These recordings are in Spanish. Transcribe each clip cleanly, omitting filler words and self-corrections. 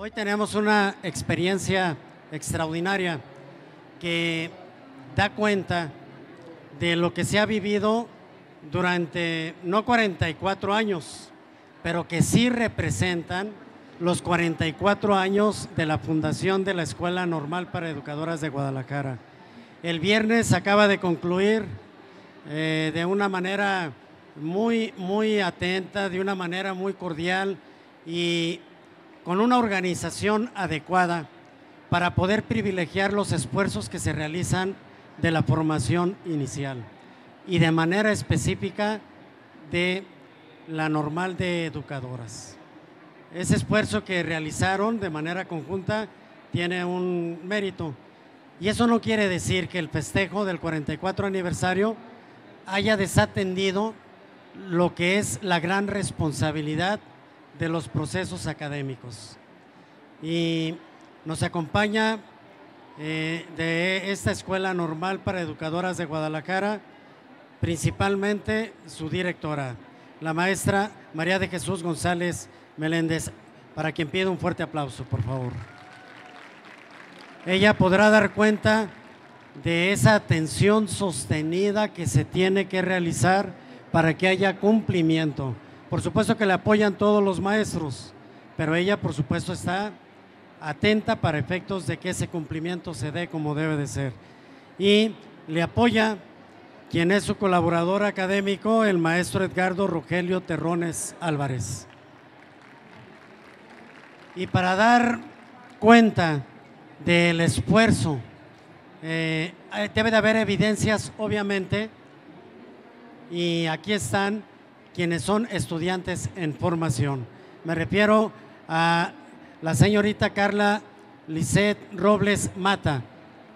Hoy tenemos una experiencia extraordinaria que da cuenta de lo que se ha vivido durante no 44 años, pero que sí representan los 44 años de la fundación de la Escuela Normal para Educadoras de Guadalajara. El viernes acaba de concluir de una manera muy atenta, de una manera muy cordial y con una organización adecuada para poder privilegiar los esfuerzos que se realizan de la formación inicial y de manera específica de la Normal de Educadoras. Ese esfuerzo que realizaron de manera conjunta tiene un mérito, y eso no quiere decir que el festejo del 44 aniversario haya desatendido lo que es la gran responsabilidad de los procesos académicos. Y nos acompaña de esta Escuela Normal para Educadoras de Guadalajara, principalmente su directora, la maestra María de Jesús González Meléndez, para quien pido un fuerte aplauso, por favor. Ella podrá dar cuenta de esa atención sostenida que se tiene que realizar para que haya cumplimiento. Por supuesto que le apoyan todos los maestros, pero ella por supuesto está atenta para efectos de que ese cumplimiento se dé como debe de ser. Y le apoya quien es su colaborador académico, el maestro Edgardo Rogelio Terrones Álvarez. Y para dar cuenta del esfuerzo, debe de haber evidencias, obviamente, y aquí están quienes son estudiantes en formación. Me refiero a la señorita Carla Lisset Robles Mata,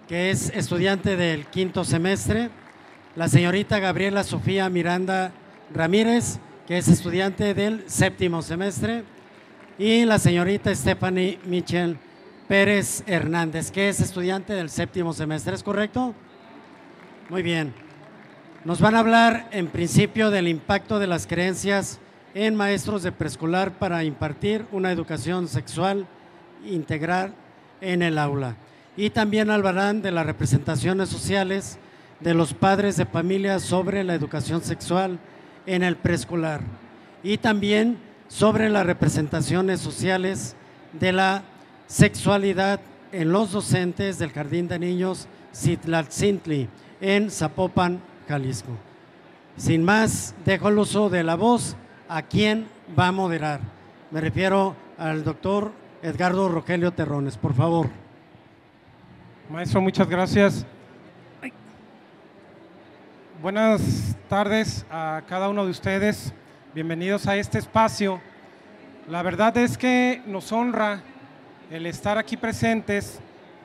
que es estudiante del 5º semestre, la señorita Gabriela Sofía Miranda Ramírez, que es estudiante del 7º semestre, y la señorita Stephanie Michel Pérez Hernández, que es estudiante del 7º semestre. ¿Es correcto? Muy bien. Nos van a hablar en principio del impacto de las creencias en maestros de preescolar para impartir una educación sexual integral en el aula. Y también hablarán de las representaciones sociales de los padres de familia sobre la educación sexual en el preescolar. Y también sobre las representaciones sociales de la sexualidad en los docentes del Jardín de Niños Citlaltzintli en Zapopan, Jalisco. Sin más, dejo el uso de la voz a quien va a moderar. Me refiero al doctor Edgardo Rogelio Terrones, por favor. Maestro, muchas gracias. Buenas tardes a cada uno de ustedes. Bienvenidos a este espacio. La verdad es que nos honra el estar aquí presentes,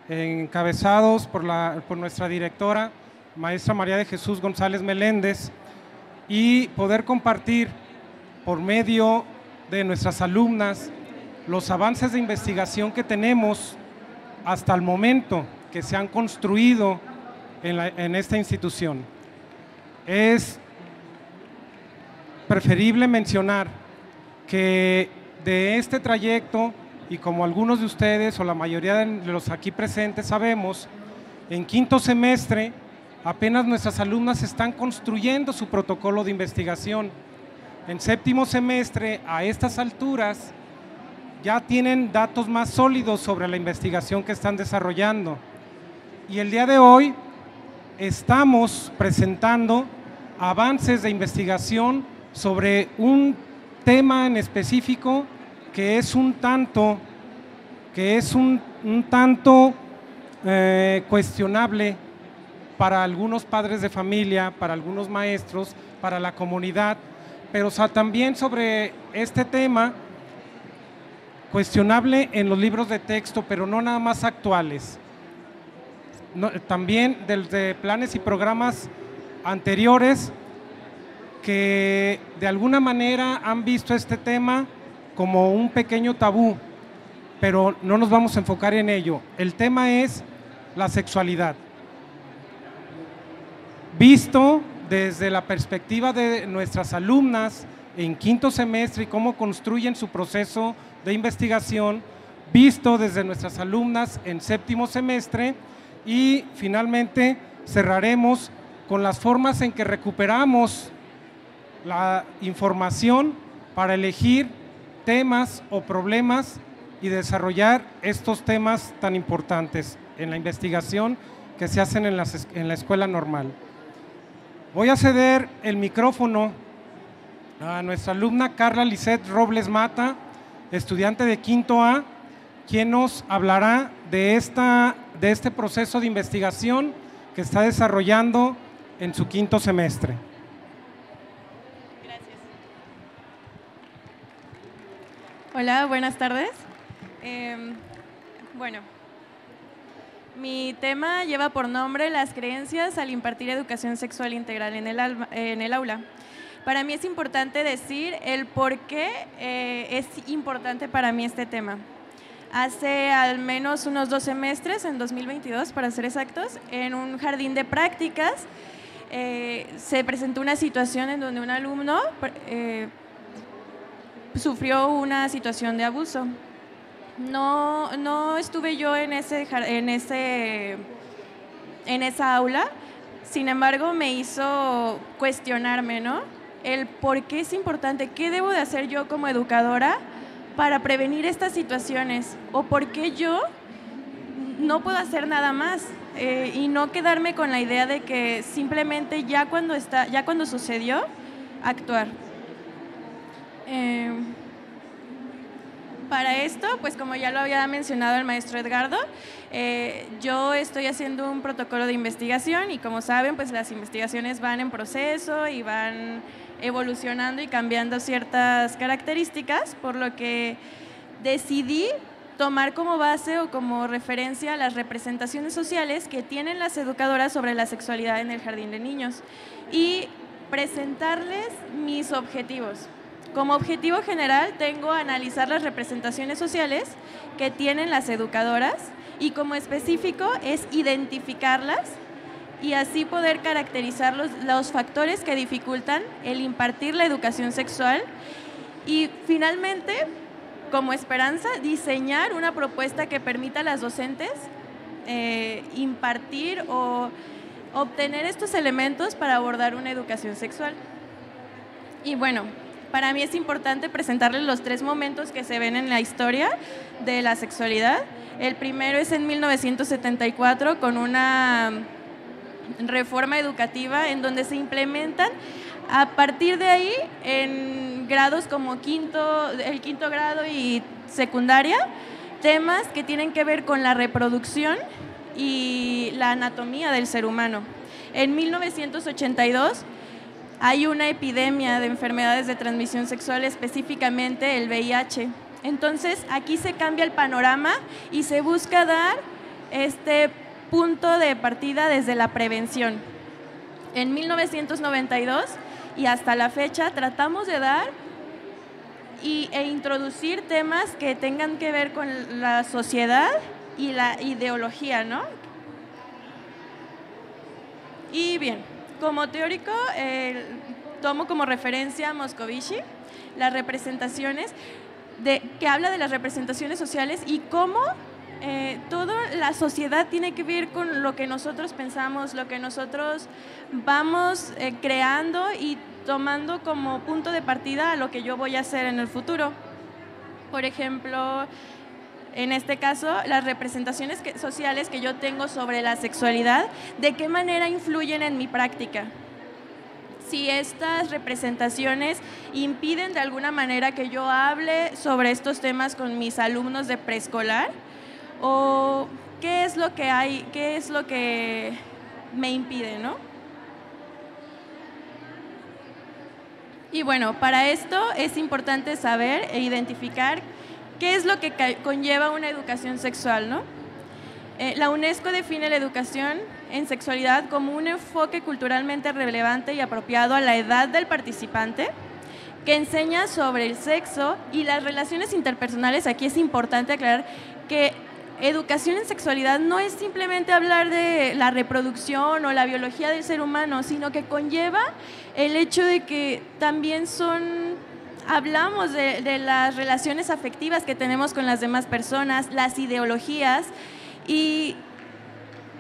encabezados por nuestra directora, maestra María de Jesús González Meléndez, y poder compartir por medio de nuestras alumnas los avances de investigación que tenemos hasta el momento que se han construido en esta institución. Es preferible mencionar que de este trayecto, y como algunos de ustedes o la mayoría de los aquí presentes sabemos, en 5º semestre apenas nuestras alumnas están construyendo su protocolo de investigación. En 7º semestre, a estas alturas, ya tienen datos más sólidos sobre la investigación que están desarrollando. Y el día de hoy estamos presentando avances de investigación sobre un tema en específico que es un tanto cuestionable para algunos padres de familia, para algunos maestros, para la comunidad, pero también sobre este tema cuestionable en los libros de texto, pero no nada más actuales. También desde planes y programas anteriores que de alguna manera han visto este tema como un pequeño tabú, pero no nos vamos a enfocar en ello. El tema es la sexualidad, visto desde la perspectiva de nuestras alumnas en 5º semestre y cómo construyen su proceso de investigación. visto desde nuestras alumnas en séptimo semestre, y finalmente cerraremos con las formas en que recuperamos la información para elegir temas o problemas y desarrollar estos temas tan importantes en la investigación que se hacen en la escuela normal. Voy a ceder el micrófono a nuestra alumna Carla Lisset Robles Mata, estudiante de quinto A, quien nos hablará de este proceso de investigación que está desarrollando en su quinto semestre. Gracias. Hola, buenas tardes. Bueno, mi tema lleva por nombre las creencias al impartir educación sexual integral en el aula. Para mí es importante decir el por qué es importante para mí este tema. Hace al menos unos 2 semestres, en 2022 para ser exactos, en un jardín de prácticas se presentó una situación en donde un alumno sufrió una situación de abuso. No estuve yo en esa aula, sin embargo me hizo cuestionarme, ¿no? El por qué es importante, qué debo de hacer yo como educadora para prevenir estas situaciones, o por qué yo no puedo hacer nada más y no quedarme con la idea de que simplemente ya cuando sucedió, actuar. Para esto, pues como ya lo había mencionado el maestro Edgardo, yo estoy haciendo un protocolo de investigación y como saben, pues las investigaciones van en proceso y van evolucionando y cambiando ciertas características, por lo que decidí tomar como base o como referencia las representaciones sociales que tienen las educadoras sobre la sexualidad en el jardín de niños y presentarles mis objetivos. Como objetivo general tengo analizar las representaciones sociales que tienen las educadoras y como específico es identificarlas y así poder caracterizar los factores que dificultan el impartir la educación sexual y finalmente, como esperanza, diseñar una propuesta que permita a las docentes impartir o obtener estos elementos para abordar una educación sexual. Y bueno, para mí es importante presentarles los 3 momentos que se ven en la historia de la sexualidad. El primero es en 1974 con una reforma educativa en donde se implementan a partir de ahí en grados como el quinto grado y secundaria, temas que tienen que ver con la reproducción y la anatomía del ser humano. En 1982 hay una epidemia de enfermedades de transmisión sexual, específicamente el VIH. Entonces, aquí se cambia el panorama y se busca dar este punto de partida desde la prevención. En 1992 y hasta la fecha tratamos de dar e introducir temas que tengan que ver con la sociedad y la ideología, ¿no? Y bien, como teórico, tomo como referencia a Moscovici, las representaciones, que habla de las representaciones sociales y cómo toda la sociedad tiene que ver con lo que nosotros pensamos, lo que nosotros vamos creando y tomando como punto de partida a lo que yo voy a hacer en el futuro. Por ejemplo, en este caso, las representaciones sociales que yo tengo sobre la sexualidad, ¿de qué manera influyen en mi práctica? Si estas representaciones impiden de alguna manera que yo hable sobre estos temas con mis alumnos de preescolar, o qué es lo que me impide, ¿no? Y bueno, para esto es importante saber e identificar qué es lo que conlleva una educación sexual, ¿no? La UNESCO define la educación en sexualidad como un enfoque culturalmente relevante y apropiado a la edad del participante, que enseña sobre el sexo y las relaciones interpersonales. Aquí es importante aclarar que educación en sexualidad no es simplemente hablar de la reproducción o la biología del ser humano, sino que conlleva el hecho de que también son hablamos de las relaciones afectivas que tenemos con las demás personas, las ideologías, y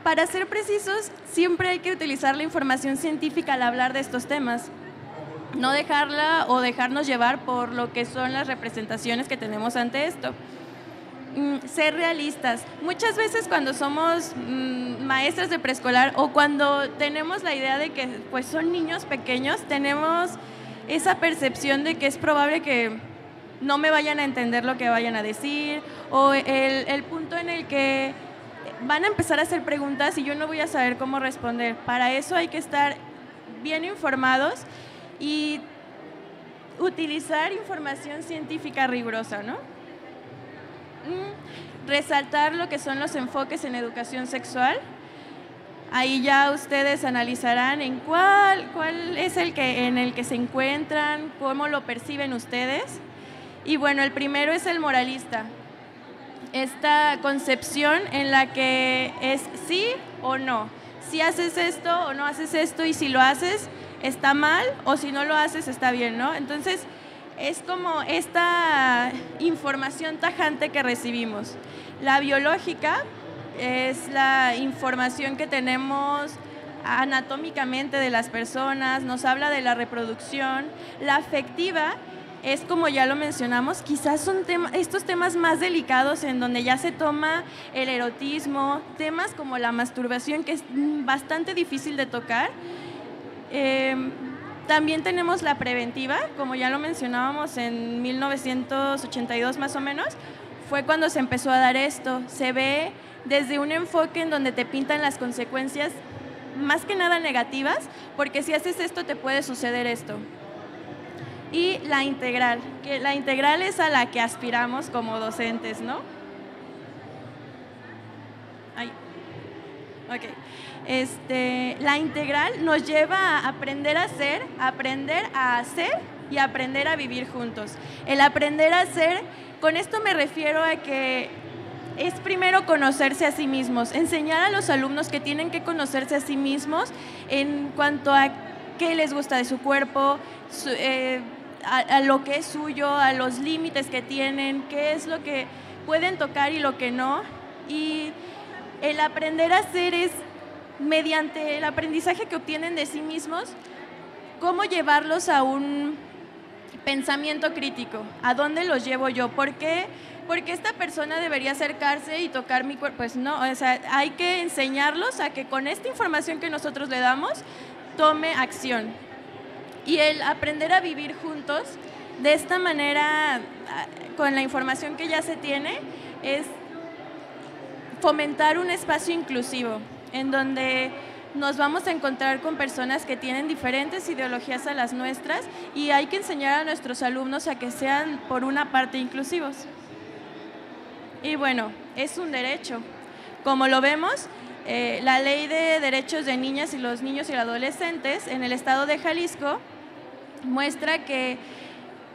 para ser precisos, siempre hay que utilizar la información científica al hablar de estos temas. No dejarla o dejarnos llevar por lo que son las representaciones que tenemos ante esto. Ser realistas. Muchas veces cuando somos maestras de preescolar o cuando tenemos la idea de que pues, son niños pequeños, tenemos esa percepción de que es probable que no me vayan a entender lo que vayan a decir, o el punto en el que van a empezar a hacer preguntas y yo no voy a saber cómo responder. Para eso hay que estar bien informados y utilizar información científica rigurosa, ¿no? Resaltar lo que son los enfoques en educación sexual. Ahí ya ustedes analizarán en cuál es en el que se encuentran, cómo lo perciben ustedes. Y bueno, el primero es el moralista. Esta concepción en la que es sí o no. Si haces esto o no haces esto, y si lo haces está mal, o si no lo haces está bien, ¿no? Entonces es como esta información tajante que recibimos. La biológica es la información que tenemos anatómicamente de las personas, nos habla de la reproducción. La afectiva es, como ya lo mencionamos, quizás son estos temas más delicados en donde ya se toma el erotismo, temas como la masturbación, que es bastante difícil de tocar. También tenemos la preventiva, como ya lo mencionábamos en 1982 más o menos, fue cuando se empezó a dar esto. Se ve desde un enfoque en donde te pintan las consecuencias más que nada negativas, porque si haces esto te puede suceder esto. Y la integral, que la integral es a la que aspiramos como docentes, ¿no? Ay. Ok. La integral nos lleva a aprender a hacer y aprender a vivir juntos. El aprender a hacer, con esto me refiero a que es primero conocerse a sí mismos, enseñar a los alumnos que tienen que conocerse a sí mismos en cuanto a qué les gusta de su cuerpo, a lo que es suyo, a los límites que tienen, qué es lo que pueden tocar y lo que no. Y el aprender a hacer es, mediante el aprendizaje que obtienen de sí mismos, cómo llevarlos a un pensamiento crítico. ¿A dónde los llevo yo? ¿Por qué esta persona debería acercarse y tocar mi cuerpo? Pues no, o sea, hay que enseñarlos a que con esta información que nosotros le damos, tome acción. Y el aprender a vivir juntos, de esta manera, con la información que ya se tiene, es fomentar un espacio inclusivo, en donde nos vamos a encontrar con personas que tienen diferentes ideologías a las nuestras, y hay que enseñar a nuestros alumnos a que sean, por una parte, inclusivos. Y bueno, es un derecho. Como lo vemos, la Ley de Derechos de Niñas y los Niños y Adolescentes en el estado de Jalisco muestra que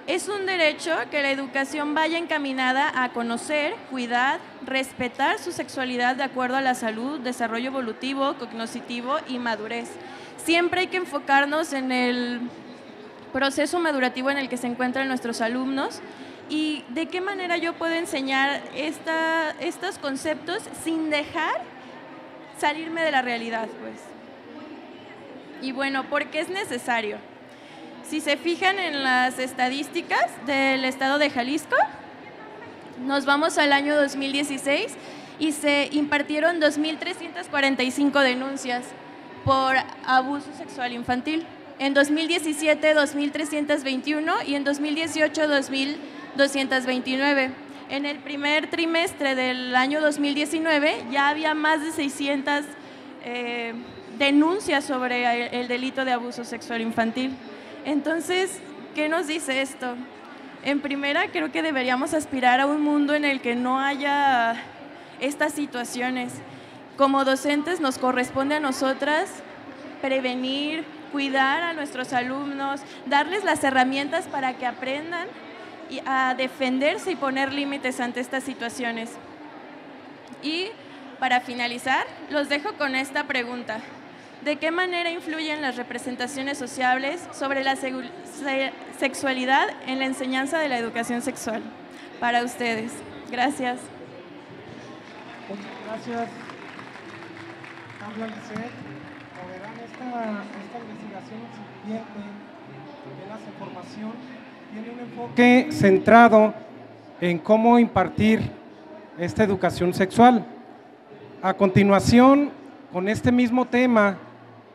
es un derecho que la educación vaya encaminada a conocer, cuidar, respetar su sexualidad de acuerdo a la salud, desarrollo evolutivo, cognitivo y madurez. Siempre hay que enfocarnos en el proceso madurativo en el que se encuentran nuestros alumnos y de qué manera yo puedo enseñar estos conceptos sin dejar salirme de la realidad, pues. Y bueno, ¿por qué es necesario? Si se fijan en las estadísticas del estado de Jalisco, nos vamos al año 2016 y se impartieron 2.345 denuncias por abuso sexual infantil. En 2017, 2.321 y en 2018, 2.229. En el primer trimestre del año 2019 ya había más de 600 denuncias sobre el delito de abuso sexual infantil. Entonces, ¿qué nos dice esto? En primera, creo que deberíamos aspirar a un mundo en el que no haya estas situaciones. Como docentes nos corresponde a nosotras prevenir, cuidar a nuestros alumnos, darles las herramientas para que aprendan a defenderse y poner límites ante estas situaciones. Y para finalizar, los dejo con esta pregunta. ¿De qué manera influyen las representaciones sociales sobre la sexualidad en la enseñanza de la educación sexual. Para ustedes. Gracias. Muchas gracias, Carla Lisset. Como verán, esta investigación incipiente de la formación tiene un enfoque centrado en cómo impartir esta educación sexual. A continuación, con este mismo tema,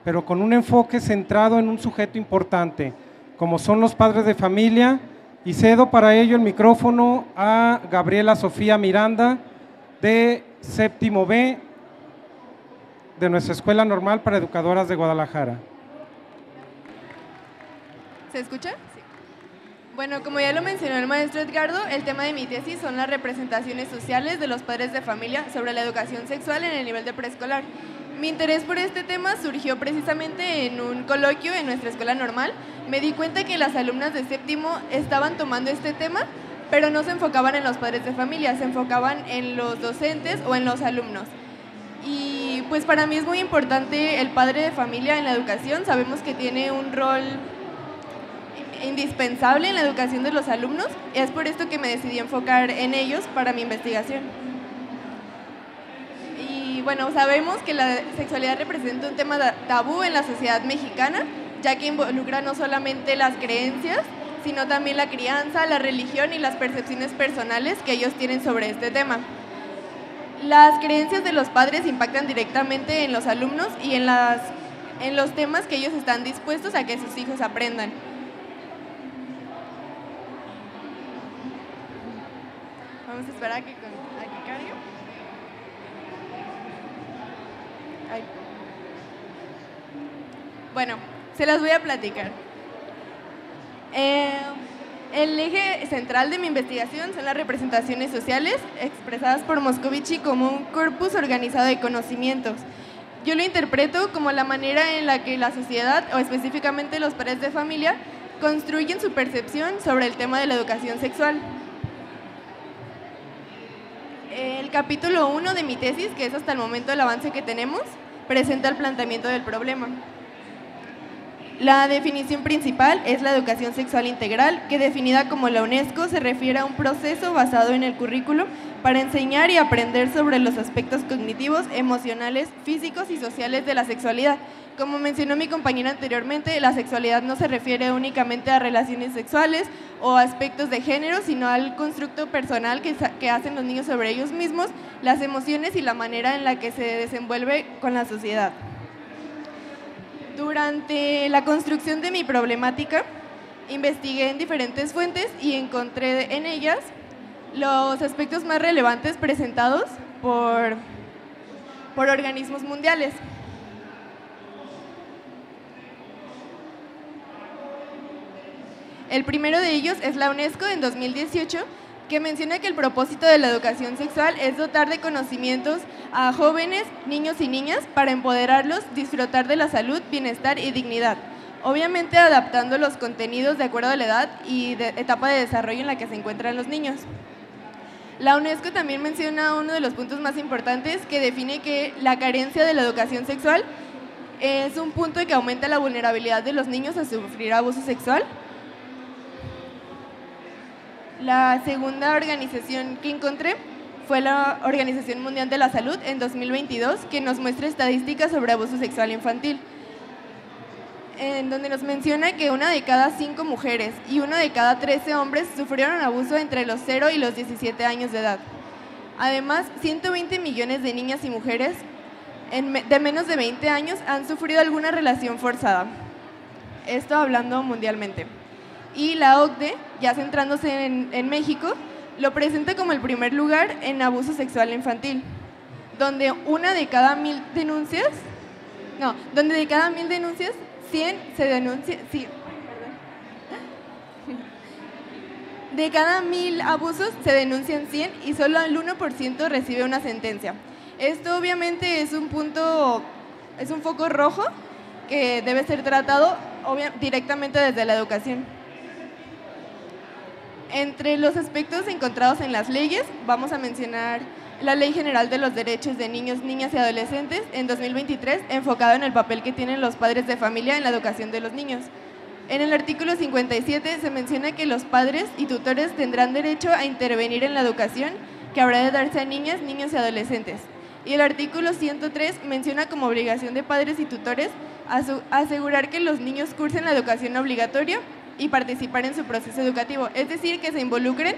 pero con un enfoque centrado en un sujeto importante, como son los padres de familia, y cedo para ello el micrófono a Gabriela Sofía Miranda, de séptimo B, de nuestra Escuela Normal para Educadoras de Guadalajara. ¿Se escucha? Sí. Bueno, como ya lo mencionó el maestro Edgardo, el tema de mi tesis son las representaciones sociales de los padres de familia sobre la educación sexual en el nivel de preescolar. Mi interés por este tema surgió precisamente en un coloquio en nuestra escuela normal. Me di cuenta que las alumnas de séptimo estaban tomando este tema, pero no se enfocaban en los padres de familia, se enfocaban en los docentes o en los alumnos. Y pues para mí es muy importante el padre de familia en la educación. Sabemos que tiene un rol indispensable en la educación de los alumnos, y es por esto que me decidí enfocar en ellos para mi investigación. Y bueno, sabemos que la sexualidad representa un tema tabú en la sociedad mexicana, ya que involucra no solamente las creencias, sino también la crianza, la religión y las percepciones personales que ellos tienen sobre este tema. Las creencias de los padres impactan directamente en los alumnos y en los temas que ellos están dispuestos a que sus hijos aprendan. Vamos a esperar a que cargue. Ay. Bueno, se las voy a platicar. El eje central de mi investigación son las representaciones sociales expresadas por Moscovici como un corpus organizado de conocimientos. Yo lo interpreto como la manera en la que la sociedad, o específicamente los padres de familia, construyen su percepción sobre el tema de la educación sexual. El capítulo 1 de mi tesis, que es hasta el momento el avance que tenemos, presenta el planteamiento del problema. La definición principal es la educación sexual integral, que definida como la UNESCO se refiere a un proceso basado en el currículo para enseñar y aprender sobre los aspectos cognitivos, emocionales, físicos y sociales de la sexualidad. Como mencionó mi compañera anteriormente, la sexualidad no se refiere únicamente a relaciones sexuales o aspectos de género, sino al constructo personal que hacen los niños sobre ellos mismos, las emociones y la manera en la que se desenvuelve con la sociedad. Durante la construcción de mi problemática, investigué en diferentes fuentes y encontré en ellas los aspectos más relevantes presentados por organismos mundiales. El primero de ellos es la UNESCO en 2018, que menciona que el propósito de la educación sexual es dotar de conocimientos a jóvenes, niños y niñas para empoderarlos, disfrutar de la salud, bienestar y dignidad. Obviamente adaptando los contenidos de acuerdo a la edad y etapa de desarrollo en la que se encuentran los niños. La UNESCO también menciona uno de los puntos más importantes, que define que la carencia de la educación sexual es un punto que aumenta la vulnerabilidad de los niños a sufrir abuso sexual. La segunda organización que encontré fue la Organización Mundial de la Salud en 2022, que nos muestra estadísticas sobre abuso sexual infantil, en donde nos menciona que 1 de cada 5 mujeres y 1 de cada 13 hombres sufrieron abuso entre los 0 y los 17 años de edad. Además, 120 millones de niñas y mujeres de menos de 20 años han sufrido alguna relación forzada. Esto hablando mundialmente. Y la OCDE, ya centrándose en México, lo presenta como el primer lugar en abuso sexual infantil, donde de cada 1,000 denuncias, 100 se denuncian, de cada 1,000 abusos se denuncian 100 y solo el 1% recibe una sentencia. Esto obviamente es un foco rojo que debe ser tratado directamente desde la educación. Entre los aspectos encontrados en las leyes, vamos a mencionar la Ley General de los Derechos de Niños, Niñas y Adolescentes en 2023, enfocado en el papel que tienen los padres de familia en la educación de los niños. En el artículo 57 se menciona que los padres y tutores tendrán derecho a intervenir en la educación que habrá de darse a niñas, niños y adolescentes. Y el artículo 103 menciona como obligación de padres y tutores asegurar que los niños cursen la educación obligatoria y participar en su proceso educativo, es decir, que se involucren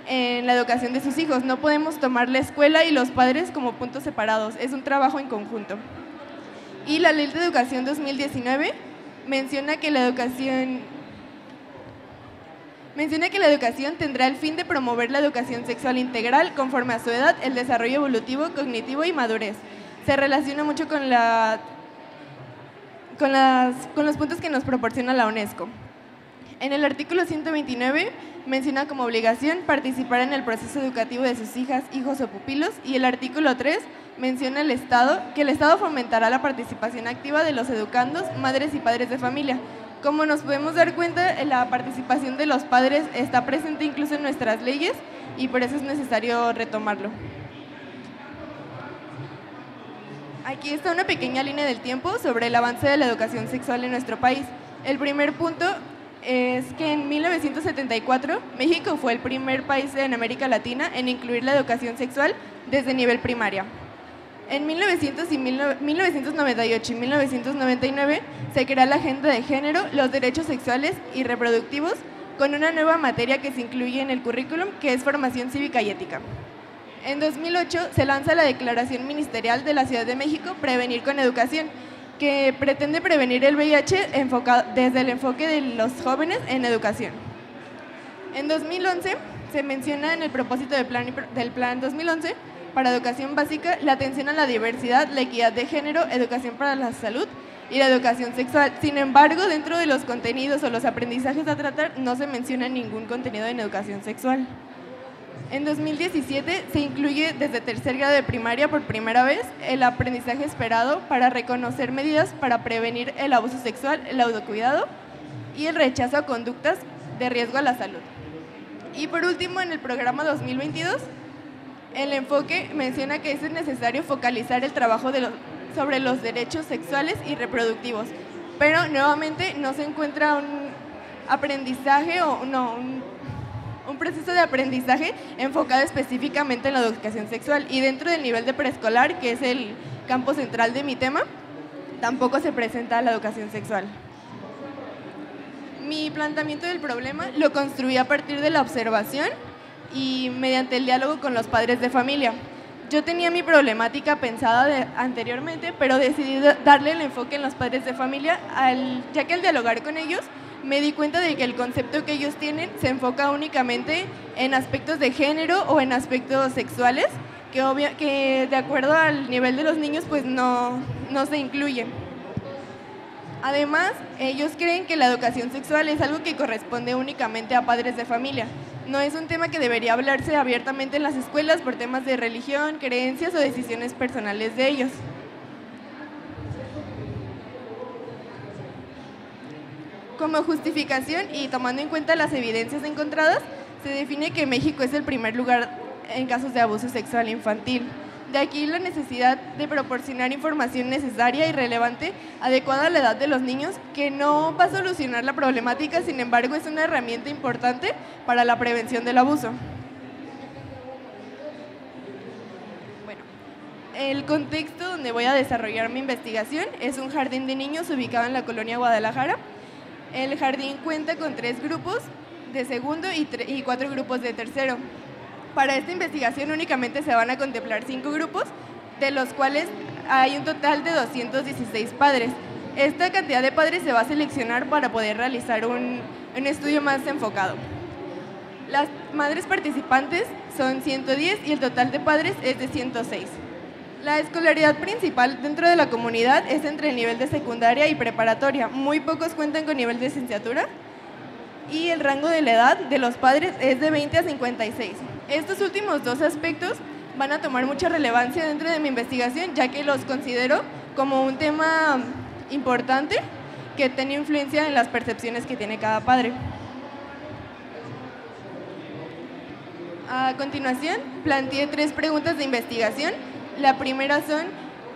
en la educación de sus hijos. No podemos tomar la escuela y los padres como puntos separados, es un trabajo en conjunto. Y la Ley de Educación 2019 menciona que la educación tendrá el fin de promover la educación sexual integral conforme a su edad, el desarrollo evolutivo, cognitivo y madurez. Se relaciona mucho con los puntos que nos proporciona la UNESCO. En el artículo 129 menciona como obligación participar en el proceso educativo de sus hijas, hijos o pupilos, y el artículo 3 menciona que el Estado fomentará la participación activa de los educandos, madres y padres de familia. Como nos podemos dar cuenta, la participación de los padres está presente incluso en nuestras leyes y por eso es necesario retomarlo. Aquí está una pequeña línea del tiempo sobre el avance de la educación sexual en nuestro país. El primer punto es que en 1974 México fue el primer país en América Latina en incluir la educación sexual desde nivel primaria. En 1998 y 1999 se creó la Agenda de Género, los Derechos Sexuales y Reproductivos, con una nueva materia que se incluye en el currículum, que es formación cívica y ética. En 2008 se lanza la Declaración Ministerial de la Ciudad de México, Prevenir con Educación, que pretende prevenir el VIH desde el enfoque de los jóvenes en educación. En 2011 se menciona en el propósito del Plan 2011 para educación básica la atención a la diversidad, la equidad de género, educación para la salud y la educación sexual. Sin embargo, dentro de los contenidos o los aprendizajes a tratar no se menciona ningún contenido en educación sexual. En 2017 se incluye desde tercer grado de primaria por primera vez el aprendizaje esperado para reconocer medidas para prevenir el abuso sexual, el autocuidado y el rechazo a conductas de riesgo a la salud. Y por último, en el programa 2022, el enfoque menciona que es necesario focalizar el trabajo sobre los derechos sexuales y reproductivos, pero nuevamente no se encuentra un aprendizaje un proceso de aprendizaje enfocado específicamente en la educación sexual, y dentro del nivel de preescolar, que es el campo central de mi tema, tampoco se presenta la educación sexual. Mi planteamiento del problema lo construí a partir de la observación y mediante el diálogo con los padres de familia. Yo tenía mi problemática pensada anteriormente, pero decidí darle el enfoque en los padres de familia, ya que al dialogar con ellos me di cuenta de que el concepto que ellos tienen se enfoca únicamente en aspectos de género o en aspectos sexuales, que de acuerdo al nivel de los niños pues no se incluyen. Además, ellos creen que la educación sexual es algo que corresponde únicamente a padres de familia. No es un tema que debería hablarse abiertamente en las escuelas por temas de religión, creencias o decisiones personales de ellos. Como justificación y tomando en cuenta las evidencias encontradas, se define que México es el primer lugar en casos de abuso sexual infantil. De aquí la necesidad de proporcionar información necesaria y relevante, adecuada a la edad de los niños, que no va a solucionar la problemática, sin embargo es una herramienta importante para la prevención del abuso. Bueno, el contexto donde voy a desarrollar mi investigación es un jardín de niños ubicado en la colonia Guadalajara. El jardín cuenta con 3 grupos de segundo y 4 grupos de tercero. Para esta investigación únicamente se van a contemplar 5 grupos, de los cuales hay un total de 216 padres. Esta cantidad de padres se va a seleccionar para poder realizar un estudio más enfocado. Las madres participantes son 110 y el total de padres es de 106. La escolaridad principal dentro de la comunidad es entre el nivel de secundaria y preparatoria. Muy pocos cuentan con nivel de licenciatura y el rango de la edad de los padres es de 20 a 56. Estos últimos 2 aspectos van a tomar mucha relevancia dentro de mi investigación, ya que los considero como un tema importante que tiene influencia en las percepciones que tiene cada padre. A continuación, planteé 3 preguntas de investigación. La primera son,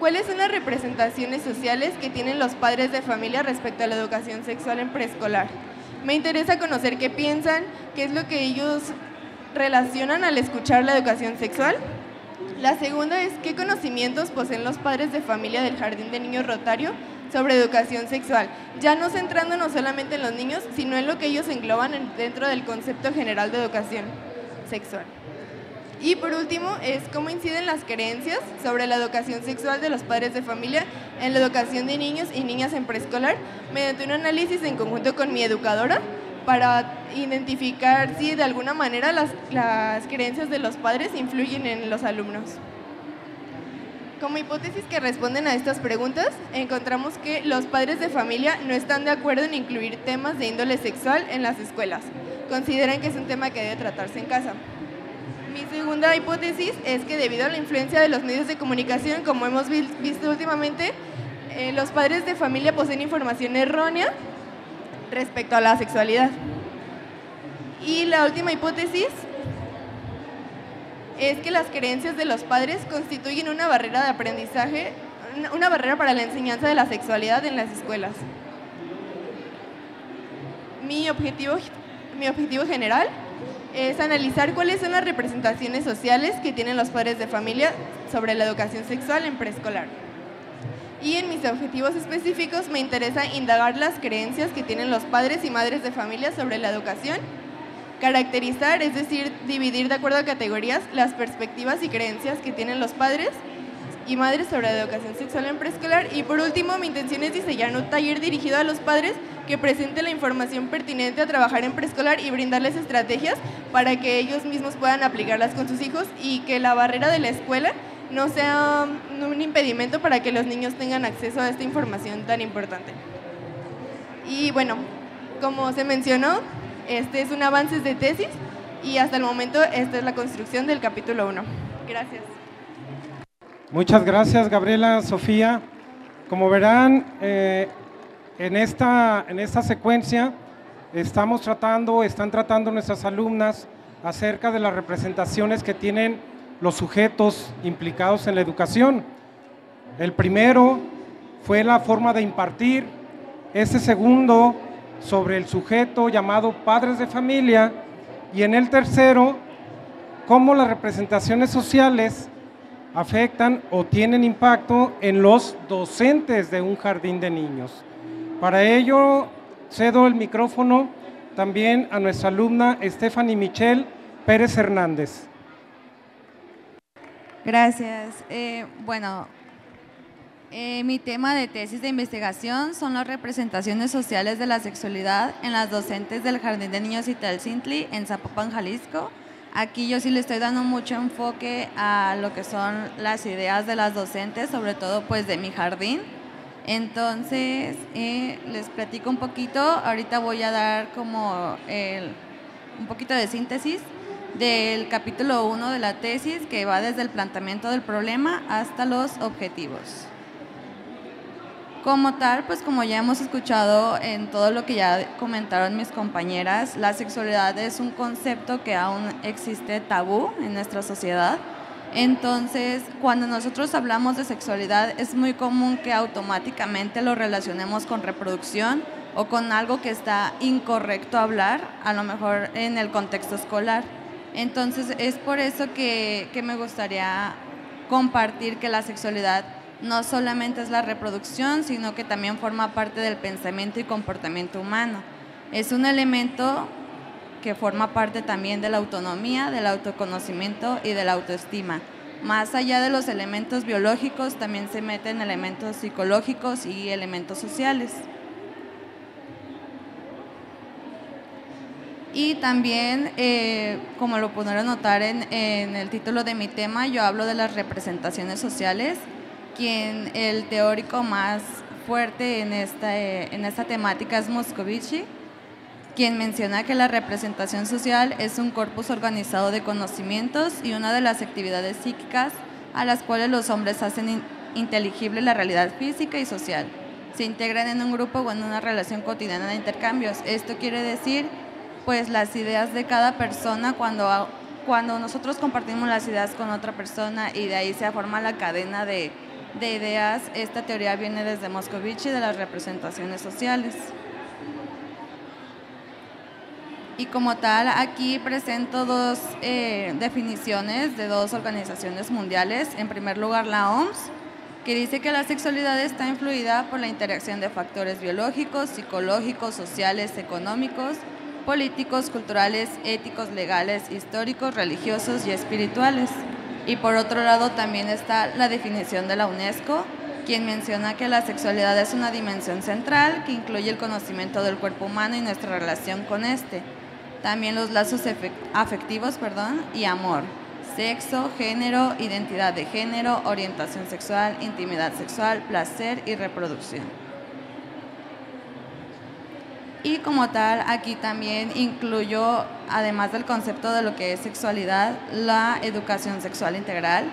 ¿Cuáles son las representaciones sociales que tienen los padres de familia respecto a la educación sexual en preescolar? Me interesa conocer qué piensan, qué es lo que ellos relacionan al escuchar la educación sexual. La segunda es, ¿qué conocimientos poseen los padres de familia del Jardín de Niños Rotario sobre educación sexual? Ya no centrándonos solamente en los niños, sino en lo que ellos engloban dentro del concepto general de educación sexual. Y por último, es cómo inciden las creencias sobre la educación sexual de los padres de familia en la educación de niños y niñas en preescolar, mediante un análisis en conjunto con mi educadora, para identificar si de alguna manera las creencias de los padres influyen en los alumnos. Como hipótesis que responden a estas preguntas, encontramos que los padres de familia no están de acuerdo en incluir temas de índole sexual en las escuelas. Consideran que es un tema que debe tratarse en casa. Mi segunda hipótesis es que debido a la influencia de los medios de comunicación, como hemos visto últimamente, los padres de familia poseen información errónea respecto a la sexualidad. Y la última hipótesis es que las creencias de los padres constituyen una barrera de aprendizaje, una barrera para la enseñanza de la sexualidad en las escuelas. Mi objetivo general es analizar cuáles son las representaciones sociales que tienen los padres de familia sobre la educación sexual en preescolar. Y en mis objetivos específicos me interesa indagar las creencias que tienen los padres y madres de familia sobre la educación, caracterizar, es decir, dividir de acuerdo a categorías las perspectivas y creencias que tienen los padres y madres sobre la educación sexual en preescolar. Y por último, mi intención es diseñar un taller dirigido a los padres que presente la información pertinente a trabajar en preescolar y brindarles estrategias para que ellos mismos puedan aplicarlas con sus hijos y que la barrera de la escuela no sea un impedimento para que los niños tengan acceso a esta información tan importante. Y bueno, como se mencionó, este es un avance de tesis y hasta el momento esta es la construcción del capítulo 1. Gracias. Muchas gracias, Gabriela, Sofía. Como verán, en esta secuencia están tratando nuestras alumnas acerca de las representaciones que tienen los sujetos implicados en la educación. El primero fue la forma de impartir, ese segundo sobre el sujeto llamado padres de familia, y en el tercero, cómo las representaciones sociales afectan o tienen impacto en los docentes de un jardín de niños. Para ello, cedo el micrófono también a nuestra alumna Stephanie Michelle Pérez Hernández. Gracias. Mi tema de tesis de investigación son las representaciones sociales de la sexualidad en las docentes del Jardín de Niños Italcintli en Zapopan, Jalisco. Aquí yo sí le estoy dando mucho enfoque a lo que son las ideas de las docentes, sobre todo pues de mi jardín. Entonces, les platico un poquito. Ahorita voy a dar como un poquito de síntesis del capítulo 1 de la tesis, que va desde el planteamiento del problema hasta los objetivos. Como tal, pues como ya hemos escuchado en todo lo que ya comentaron mis compañeras, la sexualidad es un concepto que aún existe tabú en nuestra sociedad. Entonces, cuando nosotros hablamos de sexualidad, es muy común que automáticamente lo relacionemos con reproducción o con algo que está incorrecto hablar, a lo mejor en el contexto escolar. Entonces, es por eso que me gustaría compartir que la sexualidad no solamente es la reproducción, sino que también forma parte del pensamiento y comportamiento humano. Es un elemento que forma parte también de la autonomía, del autoconocimiento y de la autoestima. Más allá de los elementos biológicos, también se meten elementos psicológicos y elementos sociales. Y también, como lo pudieron notar en el título de mi tema, yo hablo de las representaciones sociales. El teórico más fuerte en esta temática es Moscovici, quien menciona que la representación social es un corpus organizado de conocimientos y una de las actividades psíquicas a las cuales los hombres hacen inteligible la realidad física y social. Se integran en un grupo o en una relación cotidiana de intercambios. Esto quiere decir, pues, las ideas de cada persona cuando nosotros compartimos las ideas con otra persona y de ahí se forma la cadena de de ideas. Esta teoría viene desde Moscovici, de las representaciones sociales. Y como tal, aquí presento dos definiciones de dos organizaciones mundiales. En primer lugar, la OMS, que dice que la sexualidad está influida por la interacción de factores biológicos, psicológicos, sociales, económicos, políticos, culturales, éticos, legales, históricos, religiosos y espirituales. Y por otro lado también está la definición de la UNESCO, quien menciona que la sexualidad es una dimensión central que incluye el conocimiento del cuerpo humano y nuestra relación con este. También los lazos afectivos, y amor, sexo, género, identidad de género, orientación sexual, intimidad sexual, placer y reproducción. Y como tal, aquí también incluyo, además del concepto de lo que es sexualidad, la educación sexual integral,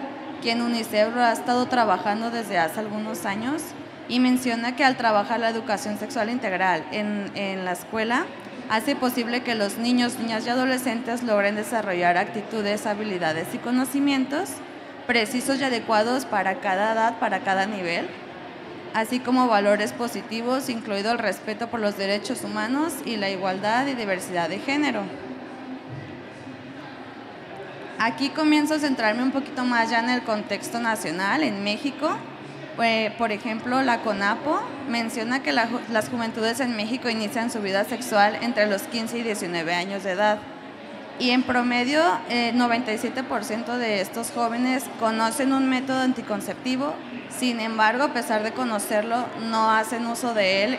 quien UNICEF lo ha estado trabajando desde hace algunos años y menciona que al trabajar la educación sexual integral en la escuela, hace posible que los niños, niñas y adolescentes logren desarrollar actitudes, habilidades y conocimientos precisos y adecuados para cada edad, para cada nivel, así como valores positivos, incluido el respeto por los derechos humanos y la igualdad y diversidad de género. Aquí comienzo a centrarme un poquito más ya en el contexto nacional, en México. Por ejemplo, la CONAPO menciona que las juventudes en México inician su vida sexual entre los 15 y 19 años de edad. Y en promedio, 97% de estos jóvenes conocen un método anticonceptivo. Sin embargo, a pesar de conocerlo, no hacen uso de él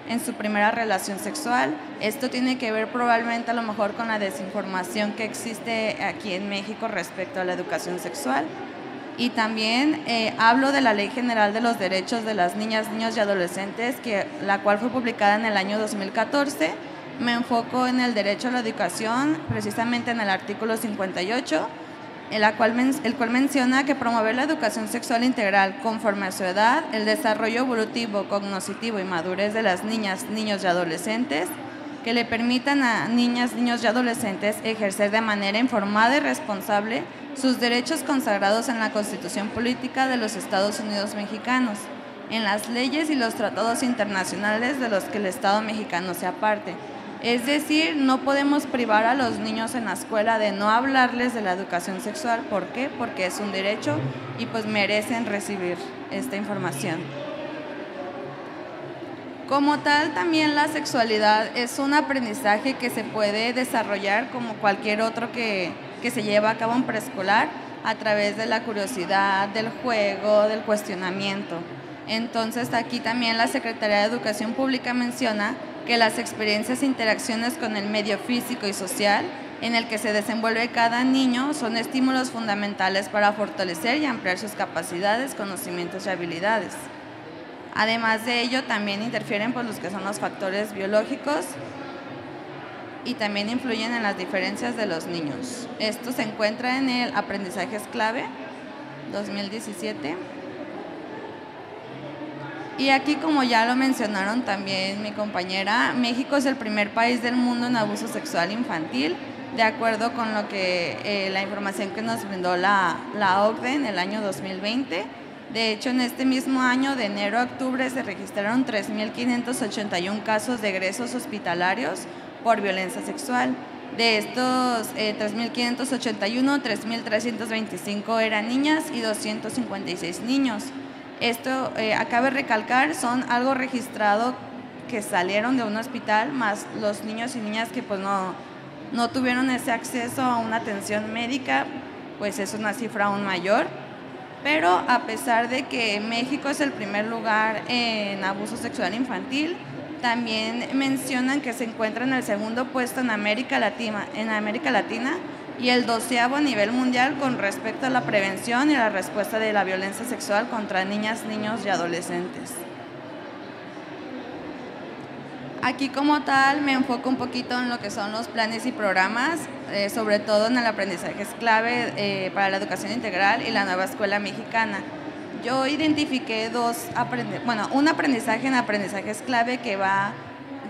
en su primera relación sexual. Esto tiene que ver probablemente a lo mejor con la desinformación que existe aquí en México respecto a la educación sexual. Y también hablo de la Ley General de los Derechos de las Niñas, Niños y Adolescentes, la cual fue publicada en el año 2014. Me enfoco en el derecho a la educación, precisamente en el artículo 58, el cual menciona que promover la educación sexual integral conforme a su edad, el desarrollo evolutivo, cognoscitivo y madurez de las niñas, niños y adolescentes, que le permitan a niñas, niños y adolescentes ejercer de manera informada y responsable sus derechos consagrados en la Constitución Política de los Estados Unidos Mexicanos, en las leyes y los tratados internacionales de los que el Estado mexicano sea parte. Es decir, no podemos privar a los niños en la escuela de no hablarles de la educación sexual. ¿Por qué? Porque es un derecho y pues merecen recibir esta información. Como tal, también la sexualidad es un aprendizaje que se puede desarrollar como cualquier otro que se lleva a cabo en preescolar, a través de la curiosidad, del juego, del cuestionamiento. Entonces, aquí también la Secretaría de Educación Pública menciona que las experiencias e interacciones con el medio físico y social en el que se desenvuelve cada niño son estímulos fundamentales para fortalecer y ampliar sus capacidades, conocimientos y habilidades. Además de ello, también interfieren por los que son los factores biológicos y también influyen en las diferencias de los niños. Esto se encuentra en el Aprendizaje es Clave, 2017. Y aquí, como ya lo mencionaron también mi compañera, México es el primer país del mundo en abuso sexual infantil, de acuerdo con lo que la información que nos brindó la OCDE en el año 2020. De hecho, en este mismo año, de enero a octubre, se registraron 3.581 casos de egresos hospitalarios por violencia sexual. De estos 3.581, 3.325 eran niñas y 256 niños. Esto, acabe recalcar, son algo registrado que salieron de un hospital, más los niños y niñas que pues no tuvieron ese acceso a una atención médica, pues es una cifra aún mayor. Pero a pesar de que México es el primer lugar en abuso sexual infantil, también mencionan que se encuentra en el segundo puesto en América Latina y el 12º a nivel mundial con respecto a la prevención y la respuesta de la violencia sexual contra niñas, niños y adolescentes. Aquí como tal me enfoco un poquito en lo que son los planes y programas, sobre todo en el aprendizaje es clave para la educación integral y la nueva escuela mexicana. Yo identifiqué un aprendizaje en aprendizaje es clave que va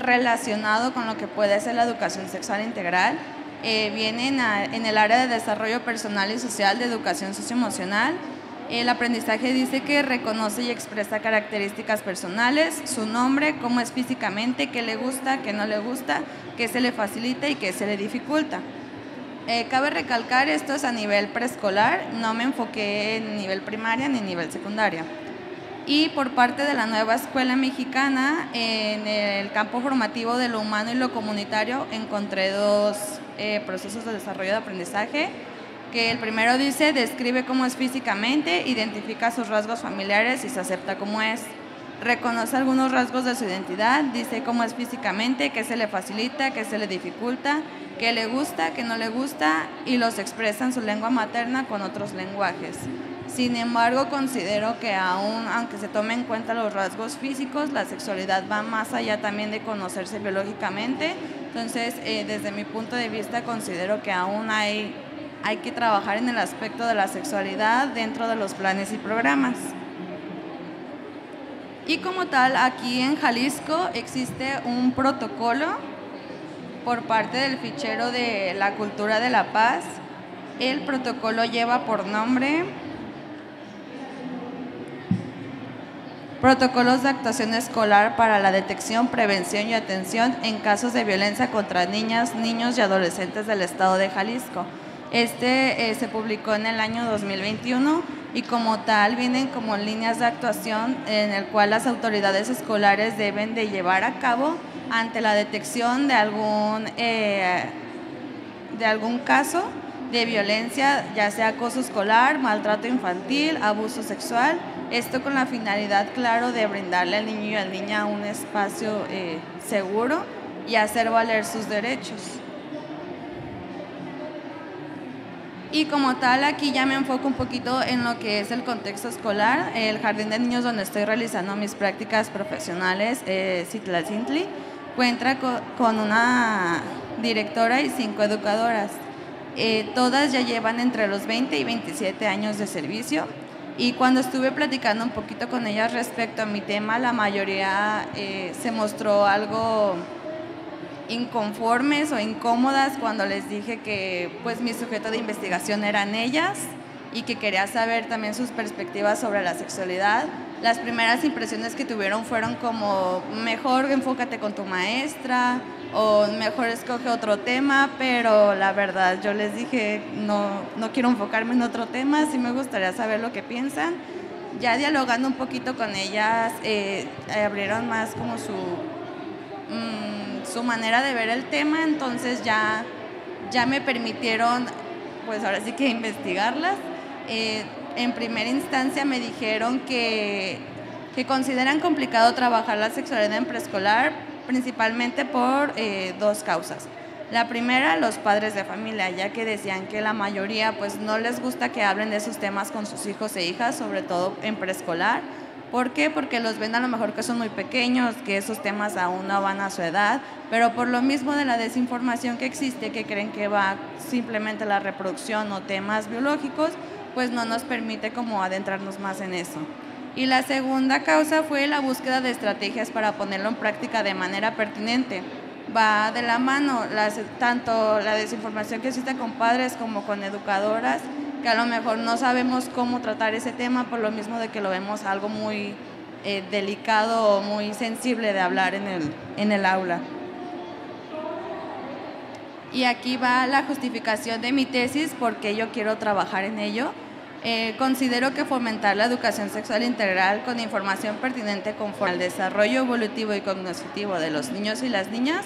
relacionado con lo que puede ser la educación sexual integral. Viene en el área de desarrollo personal y social de educación socioemocional, El aprendizaje dice que reconoce y expresa características personales, su nombre, cómo es físicamente, qué le gusta, qué no le gusta, qué se le facilita y qué se le dificulta. Cabe recalcar, esto es a nivel preescolar, no me enfoqué en nivel primaria ni nivel secundaria. Y por parte de la nueva escuela mexicana, en el campo formativo de lo humano y lo comunitario, encontré dos procesos de desarrollo de aprendizaje, que el primero dice, describe cómo es físicamente, identifica sus rasgos familiares y se acepta como es. Reconoce algunos rasgos de su identidad, dice cómo es físicamente, qué se le facilita, qué se le dificulta, qué le gusta, qué no le gusta, y los expresa en su lengua materna con otros lenguajes. Sin embargo, considero que aunque se tomen en cuenta los rasgos físicos, la sexualidad va más allá también de conocerse biológicamente. Entonces, desde mi punto de vista, considero que aún hay que trabajar en el aspecto de la sexualidad dentro de los planes y programas. Y como tal, aquí en Jalisco existe un protocolo por parte del fichero de la cultura de la paz. El protocolo lleva por nombre Protocolos de actuación escolar para la detección, prevención y atención en casos de violencia contra niñas, niños y adolescentes del estado de Jalisco. Se publicó en el año 2021 y como tal vienen como líneas de actuación en el cual las autoridades escolares deben de llevar a cabo ante la detección de algún caso de violencia, ya sea acoso escolar, maltrato infantil, abuso sexual. Esto con la finalidad, claro, de brindarle al niño y a la niña un espacio seguro y hacer valer sus derechos. Y como tal, aquí ya me enfoco un poquito en lo que es el contexto escolar. El Jardín de Niños donde estoy realizando mis prácticas profesionales, Citlalcintli, cuenta con una directora y 5 educadoras. Todas ya llevan entre los 20 y 27 años de servicio. Y cuando estuve platicando un poquito con ellas respecto a mi tema, la mayoría se mostró algo inconformes o incómodas cuando les dije que pues mi sujeto de investigación eran ellas y que quería saber también sus perspectivas sobre la sexualidad. Las primeras impresiones que tuvieron fueron como, mejor enfócate con tu maestra o mejor escoge otro tema, pero la verdad yo les dije no quiero enfocarme en otro tema, sí me gustaría saber lo que piensan. Ya dialogando un poquito con ellas, abrieron más como su manera de ver el tema, entonces ya me permitieron pues ahora sí que investigarlas. En primera instancia me dijeron que consideran complicado trabajar la sexualidad en preescolar, principalmente por 2 causas. La primera, los padres de familia, ya que decían que la mayoría pues no les gusta que hablen de esos temas con sus hijos e hijas, sobre todo en preescolar. ¿Por qué? Porque los ven a lo mejor que son muy pequeños, que esos temas aún no van a su edad, pero por lo mismo de la desinformación que existe, que creen que va simplemente la reproducción o temas biológicos, pues no nos permite como adentrarnos más en eso. Y la segunda causa fue la búsqueda de estrategias para ponerlo en práctica de manera pertinente. Va de la mano, tanto la desinformación que existe con padres como con educadoras, que a lo mejor no sabemos cómo tratar ese tema por lo mismo de que lo vemos algo muy delicado o muy sensible de hablar en el aula. Y aquí va la justificación de mi tesis, porque yo quiero trabajar en ello. Considero que fomentar la educación sexual integral con información pertinente conforme al desarrollo evolutivo y cognitivo de los niños y las niñas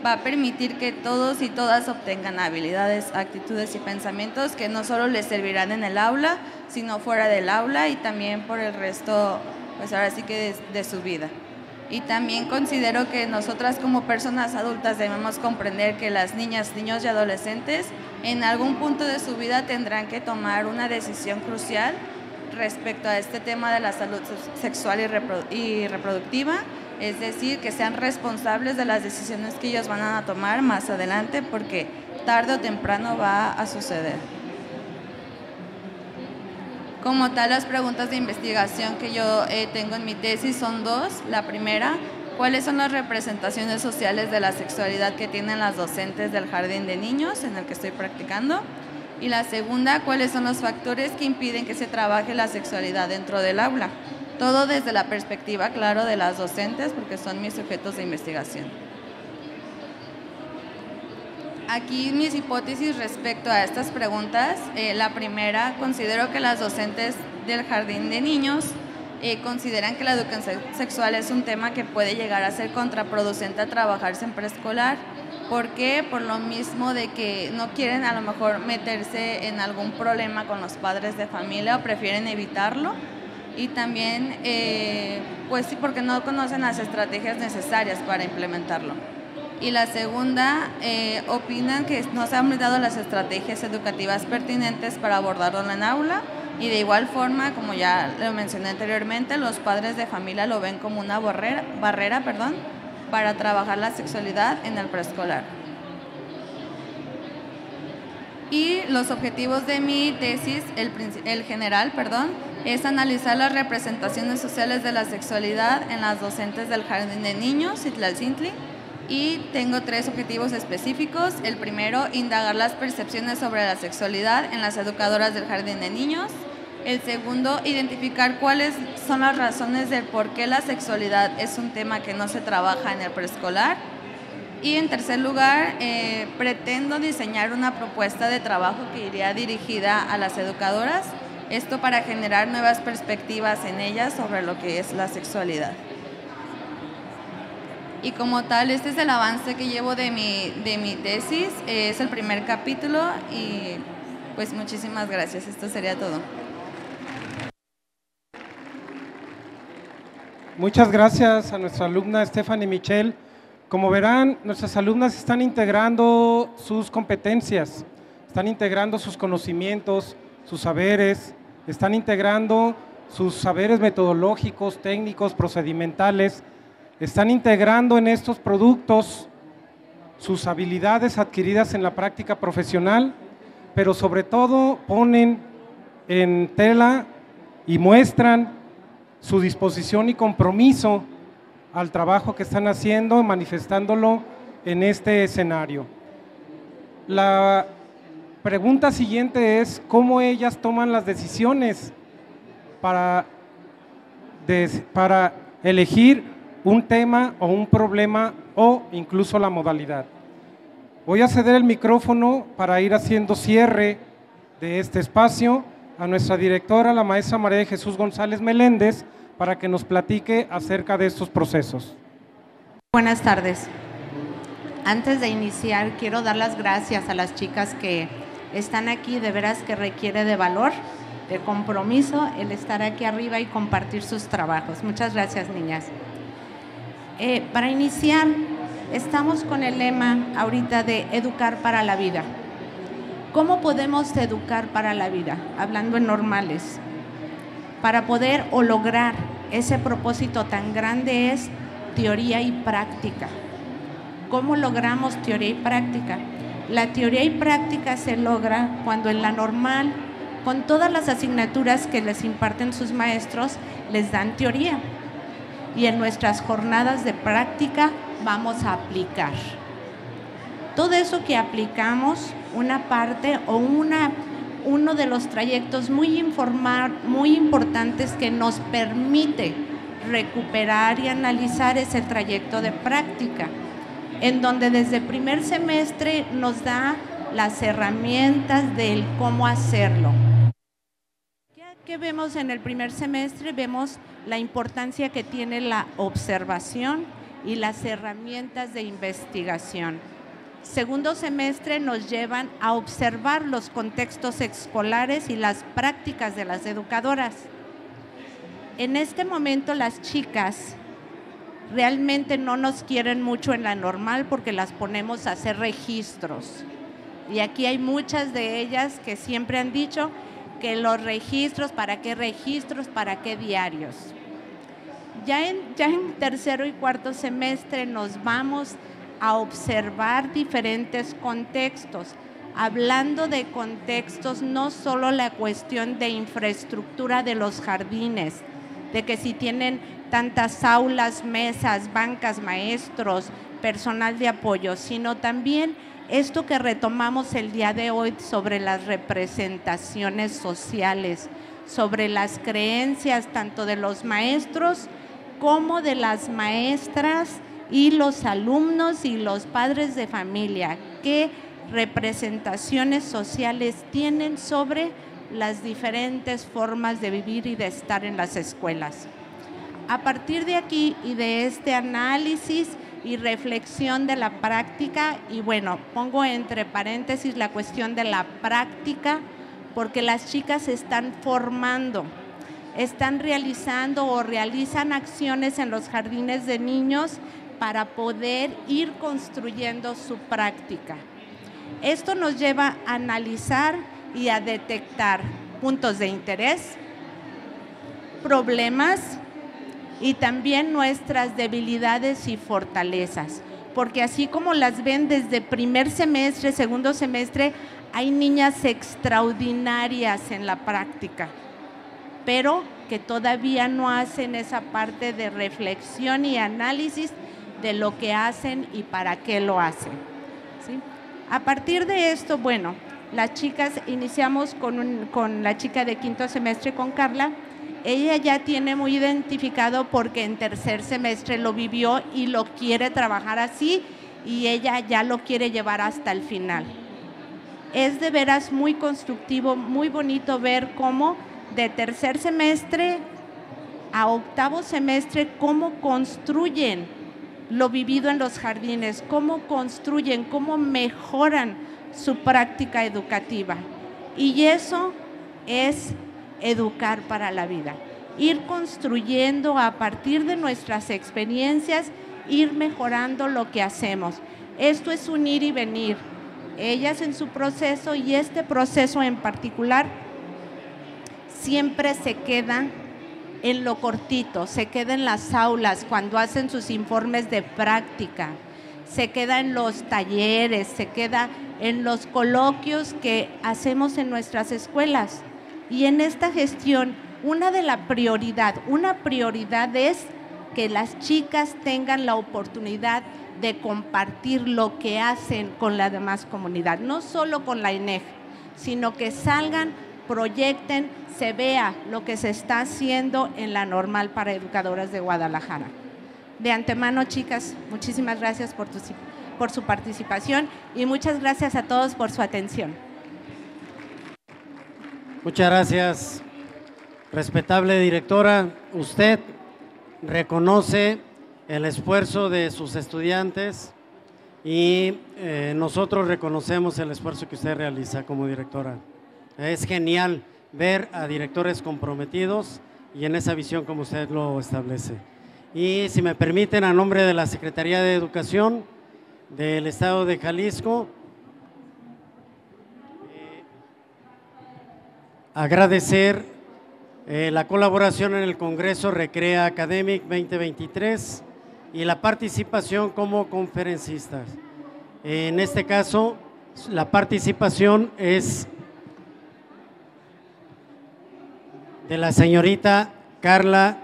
va a permitir que todos y todas obtengan habilidades, actitudes y pensamientos que no solo les servirán en el aula, sino fuera del aula y también por el resto, pues ahora sí que de su vida. Y también considero que nosotras como personas adultas debemos comprender que las niñas, niños y adolescentes en algún punto de su vida tendrán que tomar una decisión crucial respecto a este tema de la salud sexual y reproductiva, es decir, que sean responsables de las decisiones que ellos van a tomar más adelante, porque tarde o temprano va a suceder. Como tal, las preguntas de investigación que yo tengo en mi tesis son 2. La primera, ¿cuáles son las representaciones sociales de la sexualidad que tienen las docentes del Jardín de Niños en el que estoy practicando? Y la segunda, ¿cuáles son los factores que impiden que se trabaje la sexualidad dentro del aula? Todo desde la perspectiva, claro, de las docentes, porque son mis sujetos de investigación. Aquí mis hipótesis respecto a estas preguntas. La primera, considero que las docentes del jardín de niños consideran que la educación sexual es un tema que puede llegar a ser contraproducente a trabajarse en preescolar. ¿Por qué? Por lo mismo de que no quieren a lo mejor meterse en algún problema con los padres de familia o prefieren evitarlo. Y también, pues sí, porque no conocen las estrategias necesarias para implementarlo. Y la segunda, opinan que no se han brindado las estrategias educativas pertinentes para abordarlo en el aula. Y de igual forma, como ya lo mencioné anteriormente, los padres de familia lo ven como una barrera, para trabajar la sexualidad en el preescolar. Y los objetivos de mi tesis, el general, es analizar las representaciones sociales de la sexualidad en las docentes del Jardín de Niños, Citlalcintli, y tengo 3 objetivos específicos. El primero, indagar las percepciones sobre la sexualidad en las educadoras del Jardín de Niños. El segundo, identificar cuáles son las razones del por qué la sexualidad es un tema que no se trabaja en el preescolar. Y en tercer lugar, pretendo diseñar una propuesta de trabajo que iría dirigida a las educadoras, esto para generar nuevas perspectivas en ellas sobre lo que es la sexualidad. Y como tal, este es el avance que llevo de mi tesis, es el primer capítulo y pues muchísimas gracias, esto sería todo. Muchas gracias a nuestra alumna Stephanie Michel. Como verán, nuestras alumnas están integrando sus competencias, están integrando sus conocimientos, sus saberes, están integrando sus saberes metodológicos, técnicos, procedimentales, están integrando en estos productos sus habilidades adquiridas en la práctica profesional, pero sobre todo ponen en tela y muestran su disposición y compromiso al trabajo que están haciendo, manifestándolo en este escenario. La pregunta siguiente es cómo ellas toman las decisiones para elegir un tema o un problema o incluso la modalidad. Voy a ceder el micrófono para ir haciendo cierre de este espacio a nuestra directora, la maestra María de Jesús González Meléndez, para que nos platique acerca de estos procesos. Buenas tardes. Antes de iniciar, quiero dar las gracias a las chicas que están aquí, de veras que requiere de valor, de compromiso, el estar aquí arriba y compartir sus trabajos. Muchas gracias, niñas. Para iniciar, estamos con el lema ahorita de educar para la vida. ¿Cómo podemos educar para la vida? Hablando en normales. Para poder o lograr ese propósito tan grande es teoría y práctica. ¿Cómo logramos teoría y práctica? La teoría y práctica se logra cuando en la normal, con todas las asignaturas que les imparten sus maestros, les dan teoría. Y en nuestras jornadas de práctica vamos a aplicar. Todo eso que aplicamos, una parte o uno de los trayectos muy importantes que nos permite recuperar y analizar es el trayecto de práctica, en donde desde el primer semestre nos da las herramientas del cómo hacerlo. ¿Qué vemos en el primer semestre? Vemos la importancia que tiene la observación y las herramientas de investigación. Segundo semestre nos llevan a observar los contextos escolares y las prácticas de las educadoras. En este momento las chicas realmente no nos quieren mucho en la normal porque las ponemos a hacer registros. Y aquí hay muchas de ellas que siempre han dicho que los registros, ¿para qué diarios? Ya en tercero y cuarto semestre nos vamos a observar diferentes contextos. Hablando de contextos, no solo la cuestión de infraestructura de los jardines, de que si tienen tantas aulas, mesas, bancas, maestros, personal de apoyo, sino también esto que retomamos el día de hoy sobre las representaciones sociales, sobre las creencias tanto de los maestros como de las maestras y los alumnos y los padres de familia, qué representaciones sociales tienen sobre las diferentes formas de vivir y de estar en las escuelas. A partir de aquí y de este análisis y reflexión de la práctica, y bueno, pongo entre paréntesis la cuestión de la práctica, porque las chicas se están formando, están realizando o realizan acciones en los jardines de niños para poder ir construyendo su práctica. Esto nos lleva a analizar y a detectar puntos de interés, problemas y también nuestras debilidades y fortalezas, porque así como las ven desde primer semestre, segundo semestre, hay niñas extraordinarias en la práctica, pero que todavía no hacen esa parte de reflexión y análisis de lo que hacen y para qué lo hacen, ¿sí? A partir de esto, bueno, las chicas, iniciamos con la chica de quinto semestre, con Carla. Ella ya tiene muy identificado porque en tercer semestre lo vivió y lo quiere trabajar así, y ella ya lo quiere llevar hasta el final. Es de veras muy constructivo, muy bonito ver cómo de tercer semestre a octavo semestre, cómo construyen lo vivido en los jardines, cómo construyen, cómo mejoran su práctica educativa. Y eso es educar para la vida, ir construyendo a partir de nuestras experiencias, ir mejorando lo que hacemos. Esto es un ir y venir, ellas en su proceso, y este proceso en particular siempre se queda en lo cortito, se queda en las aulas cuando hacen sus informes de práctica, se queda en los talleres, se queda en los coloquios que hacemos en nuestras escuelas. Y en esta gestión, una prioridad es que las chicas tengan la oportunidad de compartir lo que hacen con la demás comunidad, no solo con la INEG, sino que salgan, proyecten, se vea lo que se está haciendo en la Normal para Educadoras de Guadalajara. De antemano, chicas, muchísimas gracias por su participación y muchas gracias a todos por su atención. Muchas gracias, respetable directora. Usted reconoce el esfuerzo de sus estudiantes y nosotros reconocemos el esfuerzo que usted realiza como directora. Es genial ver a directores comprometidos y en esa visión como usted lo establece. Y si me permiten, a nombre de la Secretaría de Educación del Estado de Jalisco, agradecer la colaboración en el Congreso Recrea Academic 2023 y la participación como conferencistas. En este caso, la participación es de la señorita Carla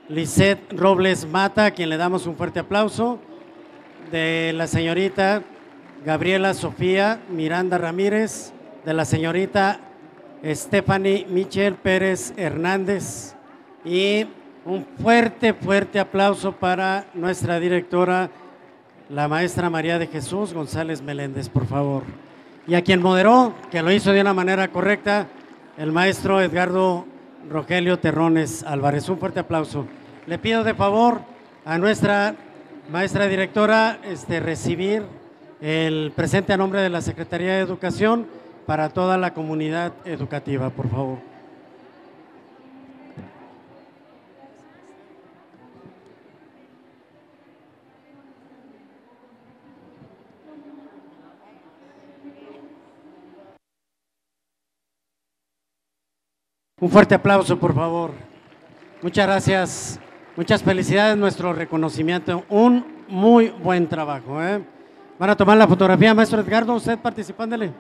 Lisset Robles Mata, a quien le damos un fuerte aplauso, de la señorita Gabriela Sofía Miranda Ramírez, de la señorita Stephanie Michel Pérez Hernández, y un fuerte aplauso para nuestra directora, la maestra María de Jesús González Meléndez, por favor. Y a quien moderó, que lo hizo de una manera correcta, el maestro Edgardo Rogelio Terrones Álvarez. Un fuerte aplauso. Le pido de favor a nuestra maestra directora recibir el presente a nombre de la Secretaría de Educación para toda la comunidad educativa, por favor. Un fuerte aplauso, por favor. Muchas gracias, muchas felicidades, nuestro reconocimiento, un muy buen trabajo. Van a tomar la fotografía, maestro Edgardo, usted participándole.